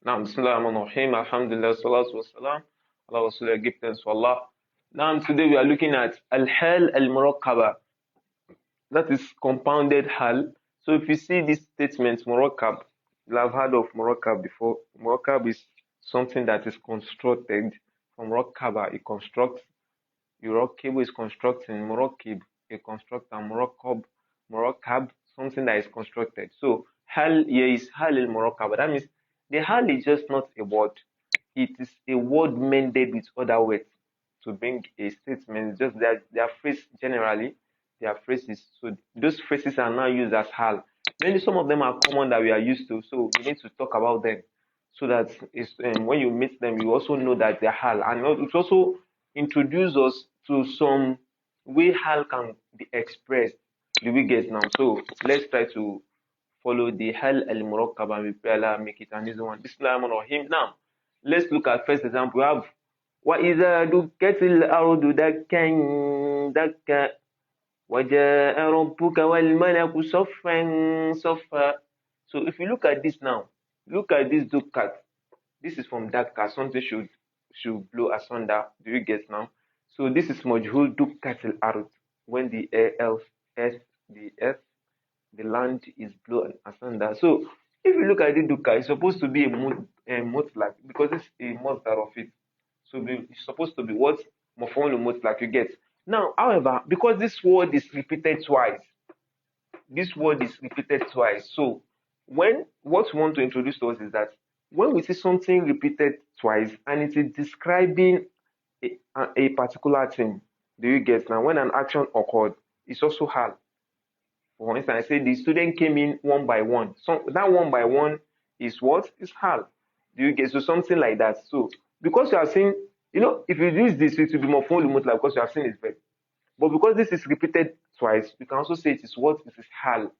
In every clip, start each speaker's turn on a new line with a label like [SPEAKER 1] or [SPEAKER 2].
[SPEAKER 1] Now, Bismillahirrahmanirrahim. Alhamdulillah, salatu wassalam. Allah Rasulullah, give thanks to Allah. Now, today we are looking at Al-Hal al-Murakkaba. That is compounded Hal. So, if you see this statement, Murakkab, you have heard of Murakkab before. Murakkab is something that is constructed from Rakkaba. It constructs. Yurakkib is constructing. Murakkib, a constructor. Murakkab, something that is constructed. So, Hal here is Hal al-Murakkaba. That means the Hal is just not a word. It is a word mended with other words to bring a statement. It's just that their phrase generally, their phrases. So those phrases are now used as Hal. Maybe some of them are common that we are used to. So we need to talk about them so that when you meet them, you also know that they're Hal. And it also introduce us to some way Hal can be expressed. Do we get now? So let's try to follow the Hal al-Murakkab and we pray Allah make it an easy one. Bismillahirrahmanirrahim. Now, let's look at first example. We have وَإِذَا دُكَّتِ الْأَرْضُ دَكًّا دَكًّا وَجَاءَ رَبُّكَ وَالْمَلَكُ صَفًّا صَفًّا. So if you look at this now, look at this dukkat. This is from dakka. Something should blow asunder. Do you get now? So this is majhul dukkat al-ard. When the the land is blown asunder. So if you look at the dukkha, it's supposed to be a mutlaq because it's a masdar of it. So it's supposed to be what maf'ul mutlaq you get. Now, however, because this word is repeated twice, So when what we want to introduce to us is that when we see something repeated twice and it is describing a particular thing, do you get now? When an action occurred, it's also hal. For instance, I say the student came in one by one. So that one by one is what? Is hal. Do you get? So something like that. So because you are saying, if you use this, it will be more full mutlaq because you have seen it verb. But because this is repeated twice, we can also say it is what? It is hal.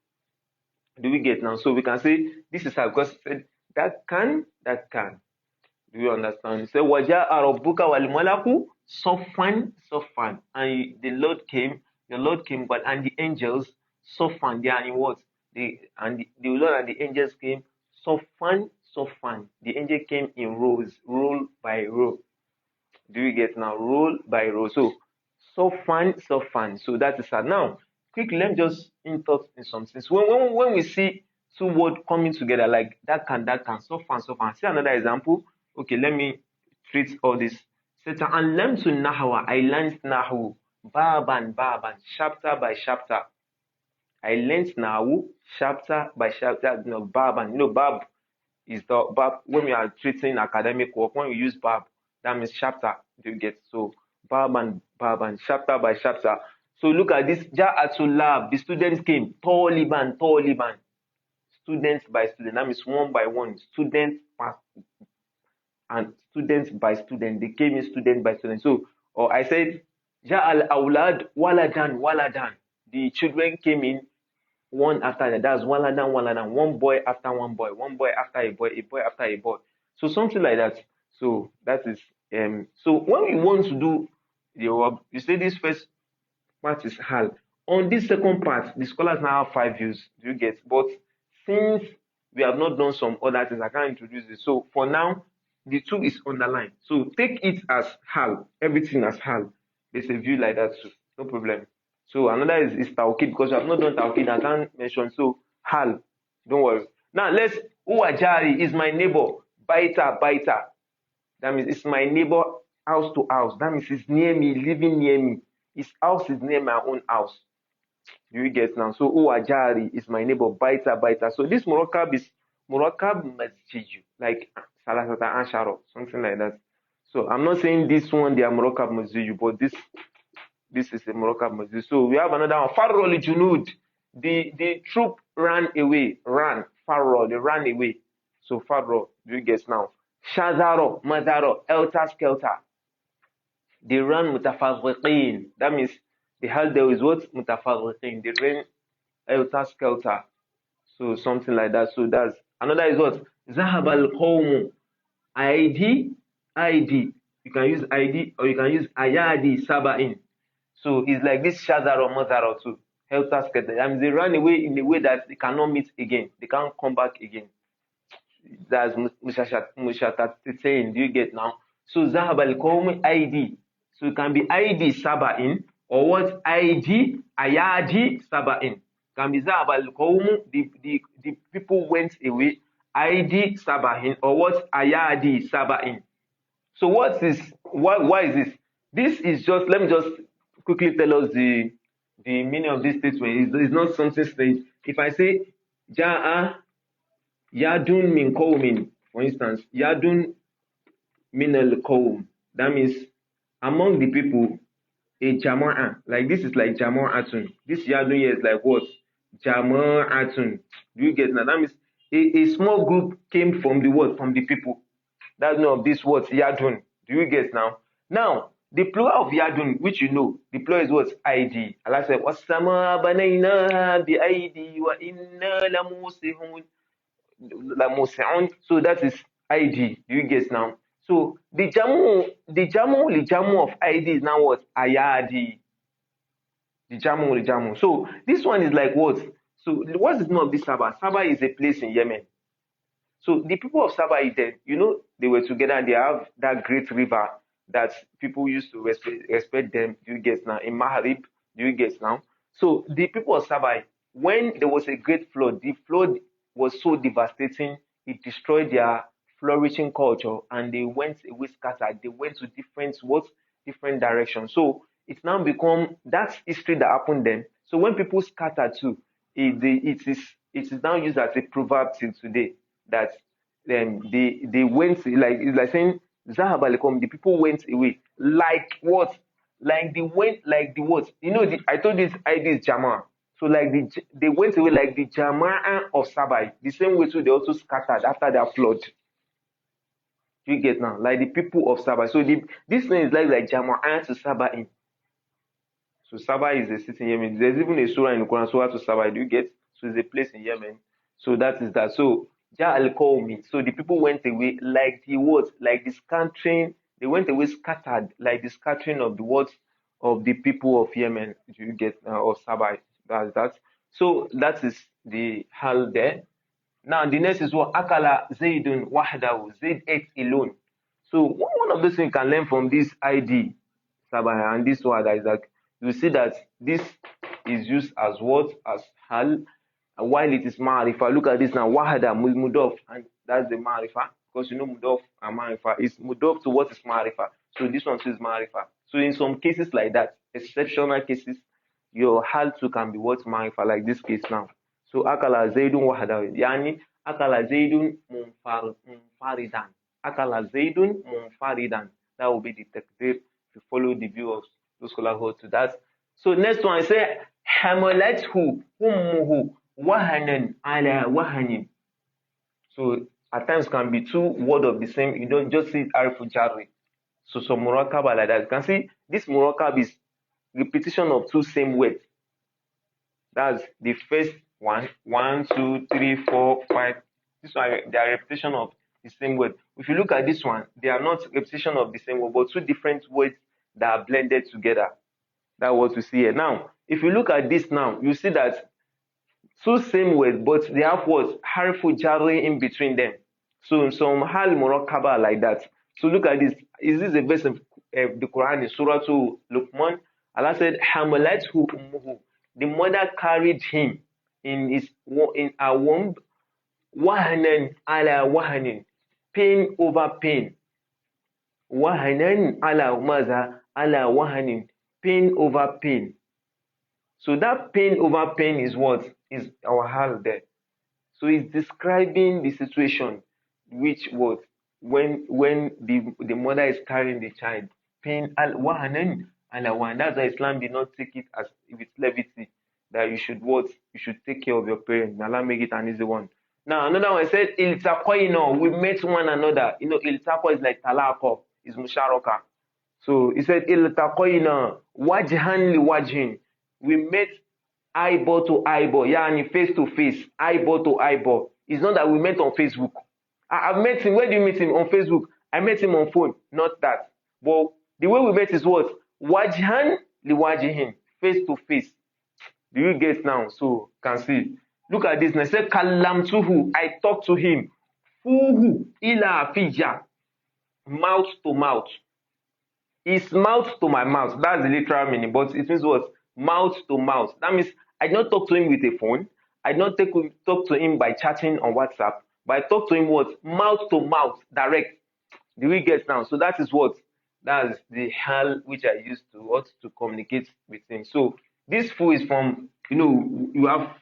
[SPEAKER 1] Do we get now? So we can say this is hal because it said that can. Do you understand? It said waja arabuka wal malaku sofan sofan, and the Lord came, but and the angels sofan. They are in what? The Lord and the angels came sofan sofan. The angel came in rows, row by row. Do you get now? Row by row. So fun, so fun. So that is that. Now, quickly, let me just insert in some things. When we see two words coming together like that can, so fun, so fun. See another example. Okay, let me treat all this. And learn to Nahwa. I learned Nahwu. Baban, chapter by chapter. I learned Nahwu, chapter by chapter. Baban. Bab is the bab when we are treating academic work. When we use bab, that means chapter. Do you get? So bab and chapter by chapter. So look at this. Ja'atul lab. The students came. Taliban. Students by student. That means one by one. Students and students by student. They came in student by student. So, or I said, Ja'al awlad waladan. The children came in one after another. That's waladan. One boy after one boy after a boy after a boy. So something like that. So that is so when we want to do you say this first part is hal. On this second part, the scholars now have 5 views. Do you get? But since we have not done some other things, I can't introduce it. So for now, the 2 is underlined. So take it as hal, everything as hal. There's a view like that too. No problem. So another is tawkid because we have not done tawkid. I can't mention. So hal, don't worry. Now let's Uwajari is my neighbor. Baita. That means it's my neighbor house to house. That means it's near me, living near me. His house is near my own house. Do you get now? So Uwajari is my neighbor. Baita. So this Murakkab is Murakkab Masjiju, like Salasata Ansharo, something like that. So I'm not saying this one they are Murakkab Masjiju, but this is a Murakkab Masjid. So we have another one. Farrol Junud. The troop ran away. Farrol, they ran away. So Farrol, do you guess now? Shazaro, Mazaro, Elter Skelter. They ran mutafarriqin. That means the hell there is what? Mutafarriqin. They ran Elter Skelter. So something like that. So that's another is what? Zahab al Qawmu. ID. You can use ID or you can use Ayadi Sabain. So it's like this Shazar or Mazar too. Helter skelter. I mean, they run away in a way that they cannot meet again. They can't come back again. That's mushatatain. Do you get now? So zahab al-qawm ID. So it can be ID saba'in or what? ID ayadi saba'in. Can be zahab al-qawm, the people went away. ID saba'in or what? Ayadi saba'in. So why is this? This is just, let me just quickly tell us the meaning of this statement. It's not something strange. If I say Ja'a Yadun min qawmin, for instance, Yadun min al qawm, that means among the people, a jama'a. Like this is like jama'atun. This Yadun here is like what? Jama'atun. Do you get now? That means a small group came from the word, from the people. That's no of this word Yadun. Do you get now? Now, the plural of Yadun, which you know, the plural is what? ID. Allah said, وَالسَّمَاءَ بَنَيْنَاهَا بِأَيْدِي وَإِنَّا لَمُوسِعُونَ. So that is ID. Do you get now? So the jamu of ID is now what? Ayadi. The jamu. So this one is like what? So what is the name of this Sabah? Sabah is a place in Yemen. So the people of Sabah, you know, they were together. They have that great river that people used to respect them. Do you get now? In Maharib, do you get now? So the people of Sabah, when there was a great flood, the flood was so devastating, it destroyed their flourishing culture, and they went away scattered. They went to different directions. So it's now become that history that happened then. So when people scatter too, it is now used as a proverb till today, that they went, like it's like saying Zahab alikum, the people went away. Like what? Like they went like the what? You know, I told you this idea is Jama. So like they went away like the Jama'ah of Sabai. The same way too, they also scattered after that flood. You get now? Like the people of Sabai. So this thing is like Jama'ah to Sabai. So Sabai is a city in Yemen. There's even a surah in the Quran, Surah to Sabai. Do you get? So it's a place in Yemen. So that is that. So Ja'al Qawmi. So the people went away like the words, like the scattering. They went away scattered, like the scattering of the words of the people of Yemen. Do you get? Or Sabai. That's that. So that is the Haal there. Now the next is what? Akala Zaydun wahdahu. Zayd ate alone. So one of those things you can learn from this ID, Sabai, and this word is like, you see that this is used as what? As Hal, while it is Ma'rifa. Look at this now, Wahada, Mudof, and that's the Ma'rifa, because you know Mudof and Ma'rifa is Mudof to what is Ma'rifa. So this one says Ma'rifa. So in some cases like that, exceptional cases, your Hal too can be what? Ma'rifa, like this case now. So Akala Zaydun Wahada, Yani Akala Zaydun Munfaridan. Akala Zaydun Munfaridan. That will be the takdir to follow the view of those scholars hold to that. So next one I say Hamalathu Ummuhu Wahanan ala Wahanin. So at times can be two words of the same. You don't just see Arifu Jarri. So some Murakab like that. You can see this Murakab is repetition of two same words. That's the first one. 1, 2, 3, 4, 5. This one they are repetition of the same word. If you look at this one, they are not repetition of the same word, but two different words that are blended together. That's what we see here. Now, if you look at this now, you see that two same words, but they have what? Harfu Jarri in between them. So some Hal Murakaba like that. So look at this. Is this a verse of the Quran in Surah to Luqman? Allah said, Hamalathu ummuhu. The mother carried him in her womb, wahanan ala wahanin, pain over pain. Wahanan ala maza ala wahanin, pain over pain. So that pain over pain is what? Is our Hal there. So it's describing the situation which was when the mother is carrying the child. Pain al wahanan ala wahan. That's why Islam did not take it as with levity, that you should what? You should take care of your parents. Allah make it an easy one. Now another one said iltaqayna, we met one another. You know, iltaqa is like talaqa, is musharaka. So he said iltaqayna wajhan li wajhin. We met eyeball to eyeball, yani face to face, eyeball to eyeball. It's not that we met on Facebook. I've met him. Where do you meet him? On Facebook. I met him on phone. Not that. But the way we met is what? Wajhan li wajhin, face to face. Do you get now? So can see. Look at this. I said kalamtuhu. I talked to him. Fuhu ila fija. Mouth to mouth. His mouth to my mouth. That's the literal meaning, but it means what? Mouth to mouth. That means I did not talk to him with a phone. I did not talk to him by chatting on WhatsApp, but I talk to him what? Mouth to mouth, direct. Do we get now? So that is what? That's the hal which I used to what? To communicate with him. So this fu is from, you have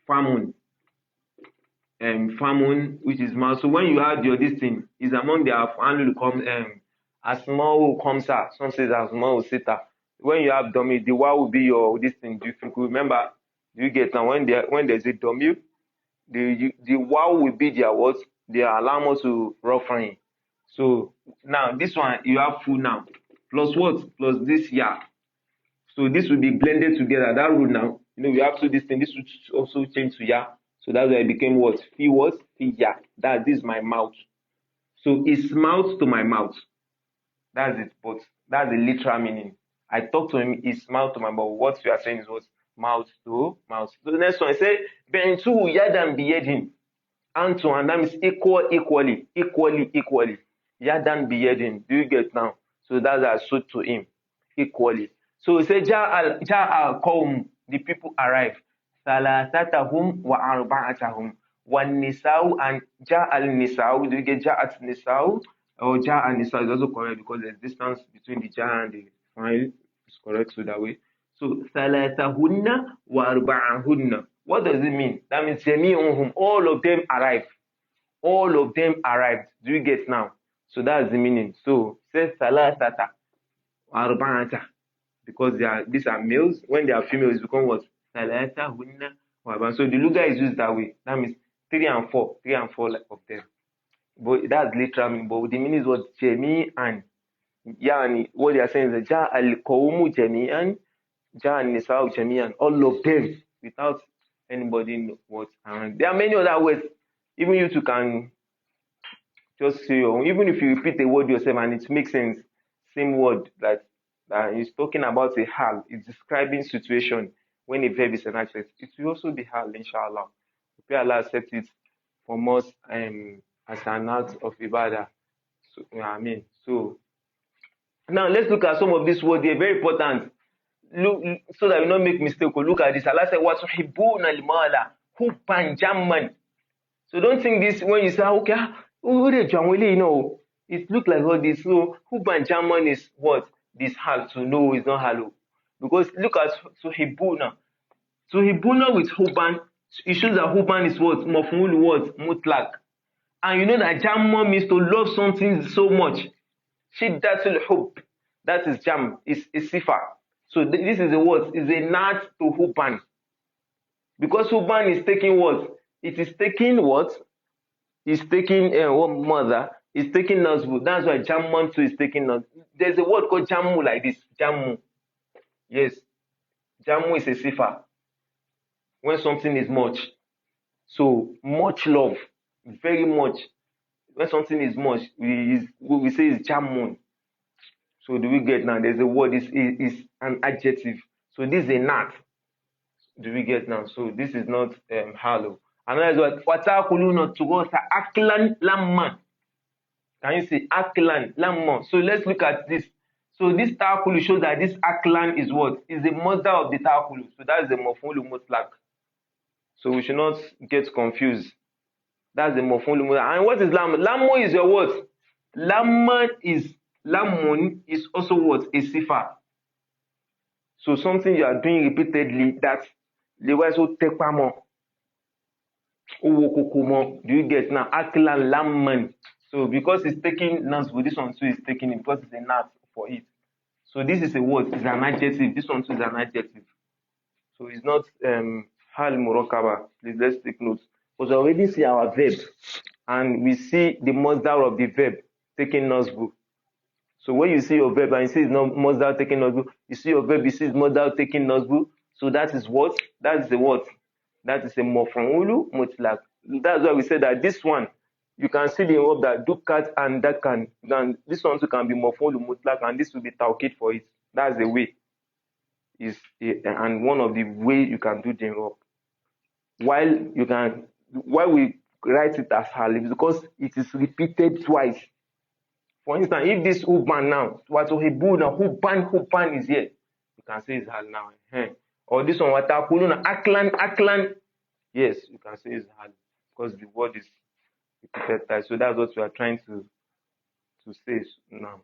[SPEAKER 1] famun, famun, which is mouth. So when you have your this thing, is among the anul comes asmau komsa. Some says asmau sita. When you have dummy, the wa will be your this thing. If you could remember, do you get now? When there's a dummy, the wa will be their what? Their alarm to referring. So now this one you have full now. Plus what? Plus this ya. So this will be blended together. That rule now, we have to this thing. This will also change to ya. So that's why it became what? Fi what? Fi ya. This is my mouth. So his mouth to my mouth. That's it. But that's the literal meaning. I talk to him, his mouth to my mouth. What you are saying is what? Mouth to mouth. So the next one, I say, Bentu yadan biyedin. Antu, and that means equally. Yadan biyedin. Do you get now? So that's a suit to him. Equally. So we say, Ja'al qawm, the people arrive. Salasatahum wa arba'atahum. One nisa'u and Ja'al nisa'u. Do you get Ja'at nisa'u? Or Ja'a nisa'u is also correct because there's distance between the Ja and the file. It's correct so that way. So, salasahunna wa arba'ahunna. What does it mean? That means jami'uhum, all of them arrived. All of them arrived. Do you get now? So that's the meaning. So, say salasata wa arba'ata. Because these are males. When they are females, it becomes what? Salasahunna wa arba'ata. So the luga is used that way. That means 3 and 4 of them. But that's literal meaning. But the meaning is what? Jami'an. Yani, what they are saying is Ja al-Qawmu Jami'an, Ja al-Nisa'u Jami'an, all of them, without anybody know what. And there are many other words. Even you two can just say, even if you repeat a word yourself and it makes sense, same word that is talking about a hal, it's describing situation when a verb is an adjective. It will also be hal, inshallah. May Allah accept it from us as an act of ibadah. So, So now let's look at some of these words. They're very important. Look, so that we don't make mistake. Look at this. Allah said, "Watuhibbuna al-mala hubban jamman." So don't think this when you say, "Okay, it look like all this." So hubban jamman is what? This hal to know is not halo. Because look at tuhibuna. Tuhibuna with hubban, it shows that hubban is what? Maf'ul what? Mutlaq. And you know that jamman means to love something so much. Shiddatul hub. That is jam. Is sifa. So this is a what? Is a nat to huban. Because huban is taking what? It is taking what? It's taking what mother? It's taking nasbu. That's why jamman too is taking nas. There's a word called jammu like this. Jammu. Yes. Jammu is a sifa. When something is much. So much love. Very much. When something is much, we say it's jammun. So do we get now? There's a word is an adjective. So this is a nat. Do we get now? So this is not halo. Another word, watakuluna tugosa aklan lamman. Can you see aklan lamman? So let's look at this. So this ta'kulu shows that this aklan is what? Is the mother of the ta'kulu. So that is the maf'ul mutlaq. So we should not get confused. That's the maf'ul mutlaq. And what is lam? Lammu is your what? Lamun is also what? A sifa. So something you are doing repeatedly that the way so tekpamo. Do you get now? Aklan lamman. So because it's taking nouns for this one too is taking it because it's a noun for it. So this is a word, it's an adjective. This one too is an adjective. So it's not hal murakaba. Please let's take notes. Because we already see our verb and we see the masdar of the verb taking nasbu. So when you see your verb and you see it's not masdar taking nasbu, you see your verb, you see it's masdar taking nasbu. So that is what? That is the what? That is a maf'ulu mutlaq. That's why we say that this one, you can see the verb that dukat and dakan. This one too can be maf'ulu mutlaq and this will be tawkid for it. That's the way. And one of the way you can do the verb. While we write it as Haal is because it is repeated twice. For instance, if this Uban now, Watuhibuna, Huban is here, you can say it's Haal now. Or this one, Watakuluna, Aklan, yes, you can say it's Haal because the word is repeated twice. So that's what we are trying to say now.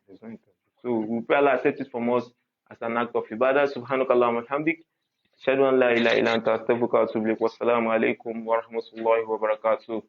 [SPEAKER 1] So we pray Allah accept it from us as an act of ibadah. Subhanakallahumma wa hamdik. Ashhadu an la ilaha illa anta astaghfiruka wa atubu ilaik. Wassalamu alaikum wa rahmatullahi wa barakatuh.